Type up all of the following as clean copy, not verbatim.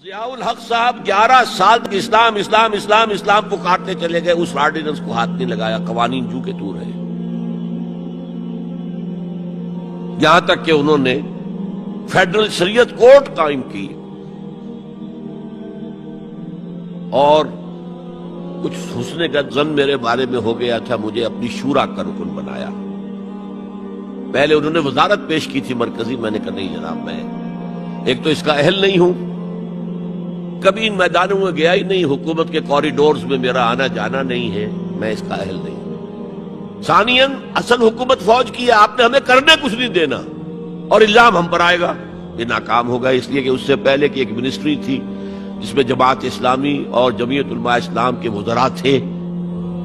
ضیاء الحق صاحب 11 سال تک اسلام اسلام اسلام اسلام کو کاٹتے چلے گئے، اس آرڈیننس کو ہاتھ نہیں لگایا، قوانین جو کے تو رہے، یہاں تک کہ انہوں نے فیڈرل شریعت کورٹ قائم کی اور کچھ حسن کا ظن میرے بارے میں ہو گیا تھا، مجھے اپنی شورا کا رکن بنایا۔ پہلے انہوں نے وزارت پیش کی تھی مرکزی، میں نے کہا نہیں جناب، میں ایک تو اس کا اہل نہیں ہوں، کبھی ان میدانوں میں گیا ہی نہیں، حکومت کے کوریڈورز میں میرا آنا جانا نہیں ہے، میں اس کا اہل نہیں ہوں۔ ثانیاً اصل حکومت فوج کی ہے، آپ نے ہمیں کرنے کچھ نہیں دینا اور الزام ہم پر آئے گا، یہ ناکام ہوگا، اس لیے کہ اس سے پہلے کی ایک منسٹری تھی جس میں جماعت اسلامی اور جمعیت علماء اسلام کے وزراء تھے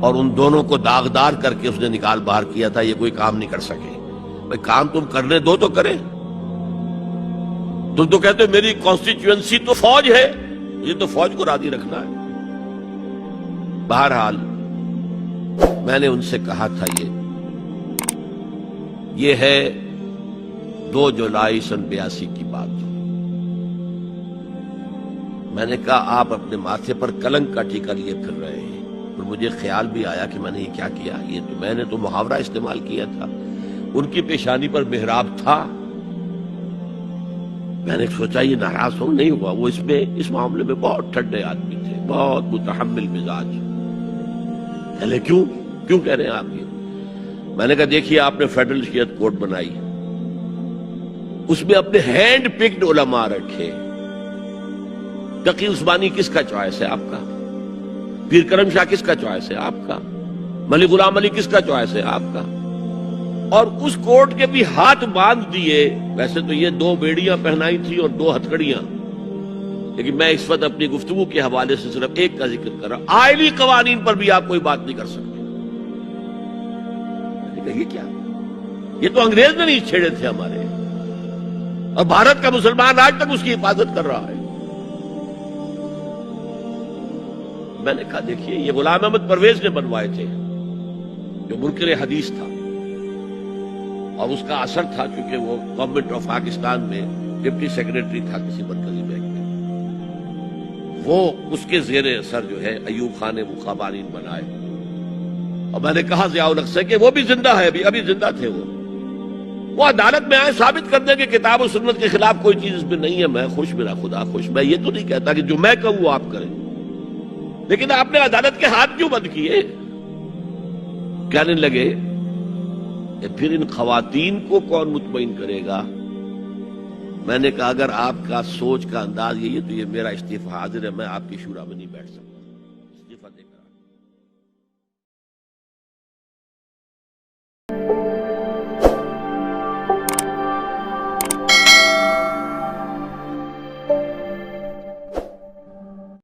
اور ان دونوں کو داغدار کر کے اس نے نکال باہر کیا تھا، یہ کوئی کام نہیں کر سکے۔ بھائی کام تم کرنے دو تو کرے، تم تو کہتے ہو میری کانسٹیچوئنسی تو فوج ہے، یہ تو فوج کو راضی رکھنا ہے۔ بہرحال میں نے ان سے کہا تھا یہ ہے 2 جولائی سن 82 کی بات۔ میں نے کہا آپ اپنے ماتھے پر کلنک کا ٹیکا لیے پھر رہے ہیں، اور مجھے خیال بھی آیا کہ میں نے یہ کیا کیا، یہ تو میں نے تو محاورہ استعمال کیا تھا، ان کی پیشانی پر محراب تھا۔ میں نے سوچا یہ ناراض ہو نہیں ہوا، وہ اس معاملے میں بہت ٹھنڈے آدمی تھے، بہت متحمل مزاج۔ پہلے کیوں کہہ رہے ہیں آپ یہ؟ میں نے کہا دیکھیے آپ نے فیڈرل شریعت کورٹ بنائی، اس میں اپنے ہینڈ پکڈ علماء رکھے۔ تقی عثمانی کس کا چوائس ہے؟ آپ کا۔ پیر کرم شاہ کس کا چوائس ہے؟ آپ کا۔ ملک غلام علی کس کا چوائس ہے؟ آپ کا۔ اور اس کورٹ کے بھی ہاتھ باندھ دیے، ویسے تو یہ 2 بیڑیاں پہنائی تھی اور 2 ہتھکڑیاں، لیکن میں اس وقت اپنی گفتگو کے حوالے سے صرف ایک کا ذکر کر رہا ہوں، آئلی قوانین پر بھی آپ کوئی بات نہیں کر سکتے۔ میں نے کہا یہ کیا؟ یہ تو انگریز نے نہیں چھیڑے تھے ہمارے، اور بھارت کا مسلمان آج تک اس کی حفاظت کر رہا ہے۔ میں نے کہا دیکھیے یہ غلام احمد پرویز نے بنوائے تھے جو منکر حدیث تھا، اور اس کا اثر تھا چونکہ وہ گورنمنٹ آف پاکستان میں ڈپٹی سیکریٹری تھا کسی مرکزی بینک میں، وہ اس کے زیر اثر جو ہے ایوب خان نے وہ قوانین بنائے۔ اور میں نے کہا ضیاء الحق سے کہ وہ بھی زندہ ہے، ابھی زندہ تھے، وہ عدالت میں آئے ثابت کر دیں کہ کتاب و سنت کے خلاف کوئی چیز اس میں نہیں ہے۔ میں خوش، میرا خدا خوش۔ میں یہ تو نہیں کہتا کہ جو میں کہوں وہ آپ کریں، لیکن آپ نے عدالت کے ہاتھ کیوں بند کیے؟ کہنے لگے کہ پھر ان خواتین کو کون مطمئن کرے گا؟ میں نے کہا اگر آپ کا سوچ کا انداز یہی ہے تو یہ میرا استعفی حاضر ہے، میں آپ کی شورا میں نہیں بیٹھ سکتا، استعفی دے کر